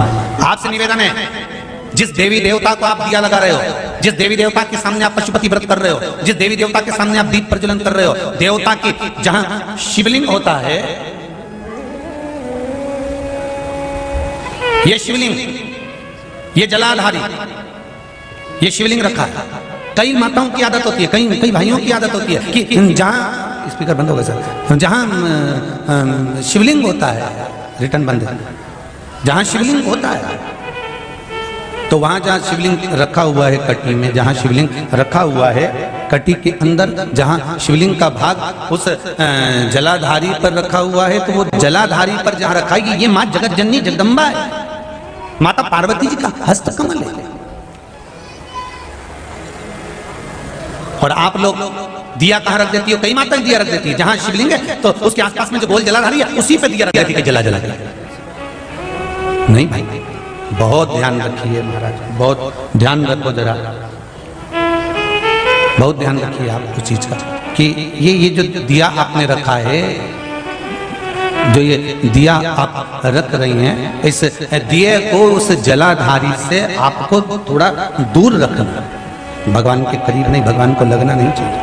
परमात्मा। आपसे निवेदन है, जिस देवी देवता को आप दिया लगा रहे हो, जिस देवी देवता के सामने आप पशुपति व्रत कर रहे हो, जिस देवी देवता के सामने आप दीप प्रज्वलन कर रहे हो, देवता की जहां शिवलिंग होता है, ये शिवलिंग, ये जलाधारी, ये शिवलिंग रखा है। कई माताओं की आदत होती है, कई भाइयों की आदत होती है कि जहां, स्पीकर बंद होगा सर, जहां शिवलिंग होता है, रिटर्न बंद है, जहां शिवलिंग होता है तो वहां जहां शिवलिंग रखा हुआ है कटी में, जहां शिवलिंग रखा हुआ है कटी के अंदर, जहां शिवलिंग का भाग उस जलाधारी पर रखा हुआ है, तो वो जलाधारी पर जहां रखा है, ये मां जगत जननी जगदम्बा है, माता पार्वती जी का हस्त कमल है। और आप लोग दिया कहां रख देती हो? कई माताएं दिया रख देती है, जहां शिवलिंग है तो उसके आसपास में जो गोल जलाधारी है उसी पे दिया रख देती है, जला के। नहीं भाई, बहुत ध्यान रखिए महाराज, बहुत ध्यान रखो जरा, बहुत ध्यान रखिए आप उस चीज का कि ये जो दिया आपने रखा है, जो ये दिया आप रख रही हैं, इस दिए को उस जलाधारी से आपको थोड़ा दूर रखना, भगवान के करीब नहीं, भगवान को लगना नहीं चाहिए।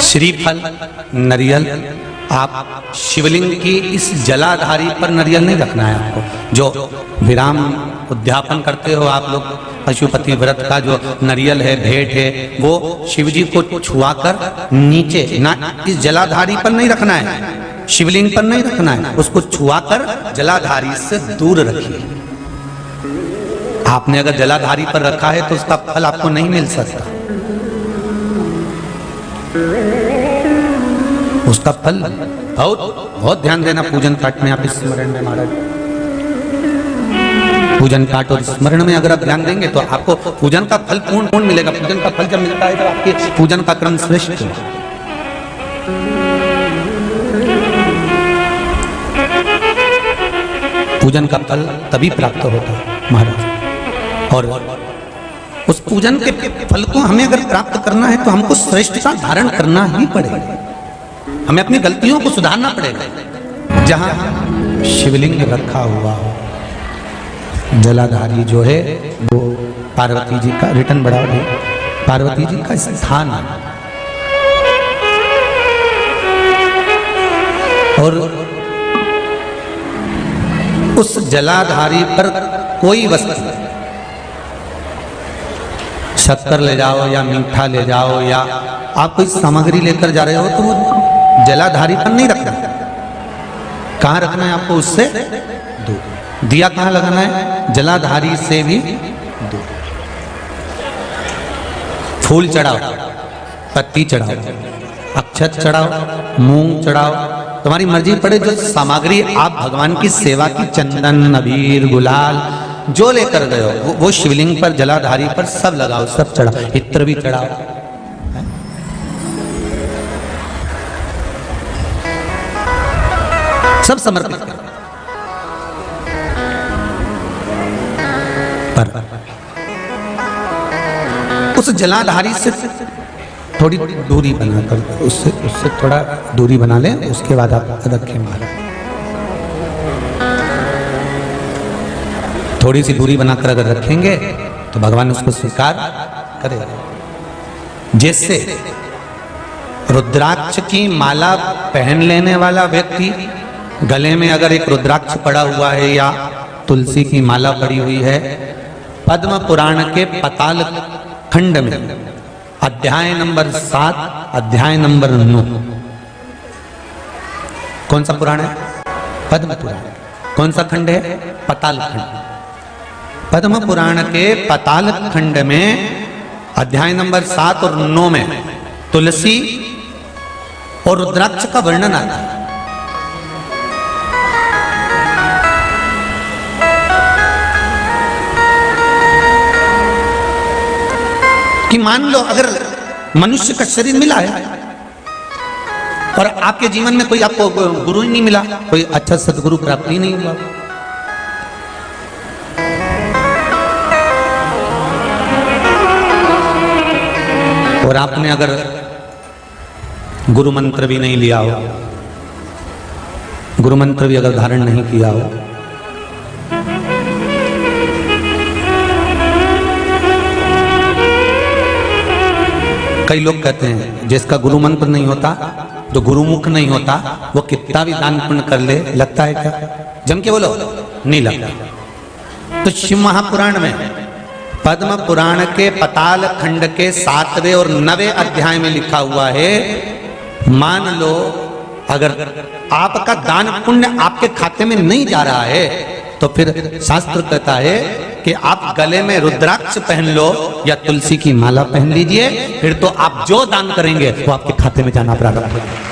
श्रीफल, नरियल, आप शिवलिंग की इस जलाधारी पर नरियल नहीं रखना है आपको। जो विराम उद्यापन करते हो आप लोग, पशुपति व्रत का जो नरियल है, भेंट है, वो शिव जी को छुआकर नीचे, ना इस जलाधारी पर नहीं रखना है, शिवलिंग पर नहीं रखना है, उसको छुआकर जलाधारी से दूर रखिए। आपने अगर जलाधारी पर रखा है तो उसका फल आपको नहीं मिल सकता, उसका फल बहुत ध्यान देना। पूजन पाठ में आप स्मरण में महाराज, पूजन पाठ और स्मरण में अगर आप ध्यान देंगे तो आपको पूजन का फल पूर्ण मिलेगा। पूजन का फल जब मिलता है तो आपके पूजन का क्रम श्रेष्ठ है। पूजन का फल तभी प्राप्त होता है महाराज, और उस पूजन के फल को हमें अगर प्राप्त करना है तो हमको श्रेष्ठता धारण करना ही पड़ेगा, हमें अपनी गलतियों को सुधारना पड़ेगा। जहां शिवलिंग रखा हुआ हो, जलाधारी जो है वो पार्वती जी का, रिटर्न बढ़ाओ नहीं, पार्वती जी का स्थान है। और उस जलाधारी पर कोई वस्तु, शक्कर ले जाओ या मीठा ले जाओ या आप कोई सामग्री लेकर जा रहे हो तो वो जलाधारी पर नहीं रखना। कहां रखना है आपको? उससे दूर। दिया कहां लगाना है? जलाधारी से भी दूर। फूल चढ़ाओ, पत्ती चढ़ाओ, अक्षत चढ़ाओ, मूंग चढ़ाओ, तुम्हारी मर्जी पड़े। जो सामग्री आप भगवान की सेवा की, चंदन, अबीर, गुलाल जो लेकर गए हो वो शिवलिंग पर, जलाधारी पर सब लगाओ, सब चढ़ाओ, इत्र भी चढ़ाओ। सब समर्पित करो। पर उस जलाधारी से थोड़ी दूरी बनाकर, उससे थोड़ा दूरी बना लें, उसके बाद आप रखें महाराज। थोड़ी सी दूरी बनाकर अगर रखेंगे तो भगवान उसको स्वीकार करेगा। जैसे रुद्राक्ष की माला पहन लेने वाला व्यक्ति, गले में अगर एक रुद्राक्ष पड़ा हुआ है या तुलसी की माला पड़ी हुई है, पद्म पुराण के पाताल खंड में अध्याय नंबर 7, अध्याय नंबर 9, कौन सा पुराण है? पद्म पुराण। कौन सा खंड है? पाताल खंड। पद्म पुराण के पाताल खंड में अध्याय नंबर 7 और 9 में तुलसी और रुद्राक्ष का वर्णन आता है। कि मान लो अगर मनुष्य का शरीर मिला है और आपके जीवन में कोई आपको गुरु ही नहीं मिला, कोई अच्छा सदगुरु प्राप्त ही नहीं हुआ, और आपने अगर गुरु मंत्र भी नहीं लिया हो, गुरु मंत्र भी अगर धारण नहीं किया हो, कई लोग कहते हैं जिसका गुरु मंत्र नहीं होता, जो गुरुमुख नहीं होता, वो कितना भी दान पुण्य कर ले, लगता है क्या? जम के बोलो, नहीं लगता। तो शिव महापुराण में पद्म पुराण के पाताल खंड के 7वें और 9वें अध्याय में लिखा हुआ है, मान लो अगर आपका दान पुण्य आपके खाते में नहीं जा रहा है तो फिर शास्त्र कहता है कि आप गले में रुद्राक्ष पहन लो या तुलसी की माला पहन लीजिए, फिर तो आप जो दान करेंगे वो आपके खाते में जाना प्रारंभ हो जाएगा।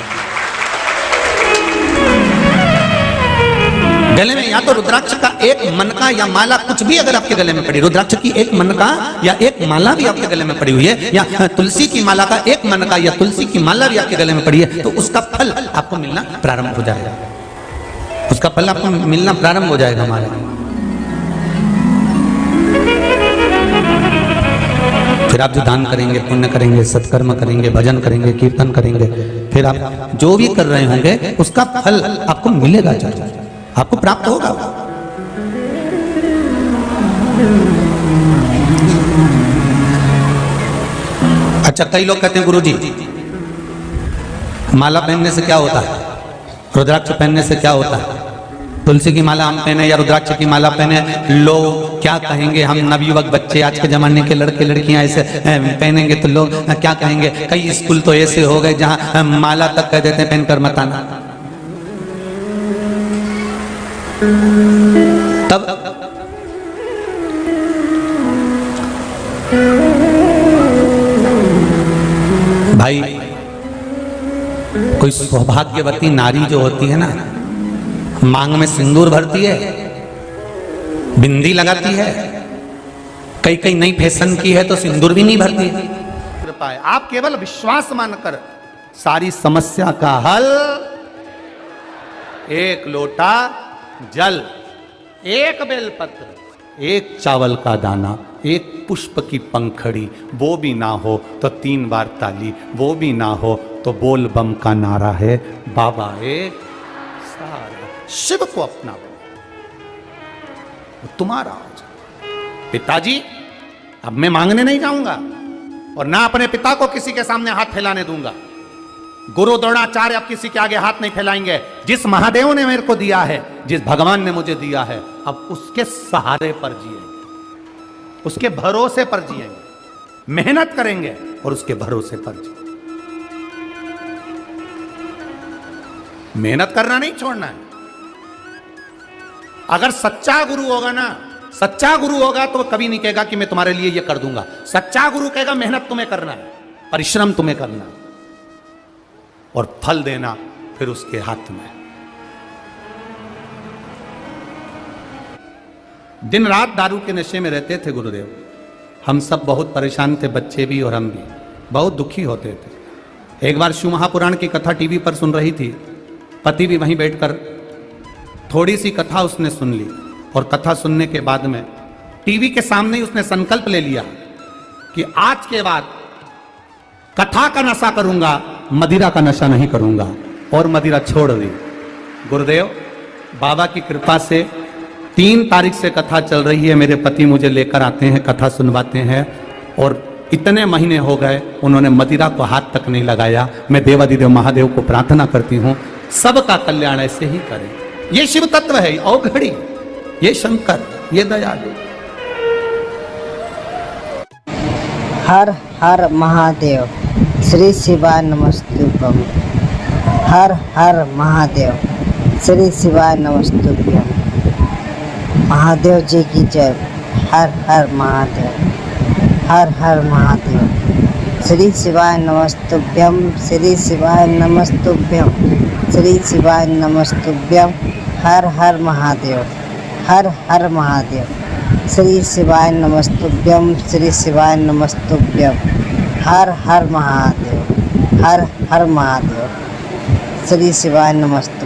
गले में या तो रुद्राक्ष का एक मनका या माला, कुछ भी अगर आपके गले में पड़ी, रुद्राक्ष की एक मनका या एक माला भी आपके गले में पड़ी हुई है, या तुलसी की माला का एक मनका या तुलसी की माला भी आपके गले में पड़ी है, तो उसका फल आपको मिलना प्रारंभ हो जाएगा। उसका फल आपको मिलना प्रारंभ हो जाएगा। हमारे फिर आप जो दान करेंगे, पुण्य करेंगे, सत्कर्म करेंगे, भजन करेंगे, कीर्तन करेंगे, फिर आप जो भी कर रहे होंगे उसका फल आपको मिलेगा, जरूर आपको प्राप्त होगा। अच्छा, कई लोग कहते हैं गुरुजी माला पहनने से क्या होता है, रुद्राक्ष पहनने से क्या होता है? तुलसी की माला हम पहने या रुद्राक्ष की माला पहने, लोग क्या कहेंगे? हम नवयुवक बच्चे, आज के जमाने के लड़के लड़कियां ऐसे पहनेंगे तो लोग क्या कहेंगे? कई स्कूल तो ऐसे हो गए जहां माला तक कह देते हैं पहनकर मत आना। तब भाई कोई सौभाग्यवती नारी जो होती है ना, मांग में सिंदूर भरती है, बिंदी लगाती है, कई कई नई फैशन की है तो सिंदूर भी नहीं भरती है। कृपा है, आप केवल विश्वास मानकर सारी समस्या का हल, एक लोटा जल, एक बेलपत्र, एक चावल का दाना, एक पुष्प की पंखड़ी, वो भी ना हो तो 3 बार ताली, वो भी ना हो तो बोल बम का नारा है, बाबा एक सहारा। शिव को अपना तुम्हारा हो जाए। पिताजी अब मैं मांगने नहीं जाऊंगा और ना अपने पिता को किसी के सामने हाथ फैलाने दूंगा। गुरु द्रोणाचार्य अब किसी के आगे हाथ नहीं फैलाएंगे। जिस महादेव ने मेरे को दिया है, जिस भगवान ने मुझे दिया है, अब उसके सहारे पर जिएंगे, उसके भरोसे पर जिएंगे, मेहनत करेंगे और उसके भरोसे पर जिएंगे। मेहनत करना नहीं छोड़ना है। अगर सच्चा गुरु होगा ना, सच्चा गुरु होगा तो कभी नहीं कहेगा कि मैं तुम्हारे लिए ये कर दूंगा। सच्चा गुरु कहेगा मेहनत तुम्हें करना है, परिश्रम तुम्हें करना है और फल देना फिर उसके हाथ में। दिन रात दारू के नशे में रहते थे गुरुदेव। हम सब बहुत परेशान थे, बच्चे भी और हम भी बहुत दुखी होते थे। एक बार शिव महापुराण की कथा टीवी पर सुन रही थी, पति भी वहीं बैठकर थोड़ी सी कथा उसने सुन ली और कथा सुनने के बाद में टीवी के सामने ही उसने संकल्प ले लिया कि आज के बाद कथा का नशा करूंगा, मदिरा का नशा नहीं करूंगा, और मदिरा छोड़ दी। गुरुदेव बाबा की कृपा से 3 तारीख से कथा चल रही है। मेरे पति मुझे लेकर आते हैं, कथा सुनवाते हैं और इतने महीने हो गए उन्होंने मदिरा को हाथ तक नहीं लगाया। मैं देवाधिदेव महादेव को प्रार्थना करती हूँ सबका कल्याण ऐसे ही करें। ये शिव तत्व है, औघड़ी, ये शंकर, ये दयालु। हर हर महादेव, श्री शिवाय नमस्तुभ्यम। हर हर महादेव, श्री शिवाय नमस्तुभ्यम। महादेव जी की जय। हर हर महादेव, हर हर महादेव। श्री शिवाय नमस्तुभ्यम, श्री शिवाय नमस्तुभ्यम, श्री शिवाय नमस्तुभ्यम। हर हर महादेव, हर हर महादेव। श्री शिवाय नमस्तुभ्यम, श्री शिवाय नमस्तुभ्यम। हर हर महादेव, हर हर महादेव। श्री शिवाय नमस्तुभ्यम।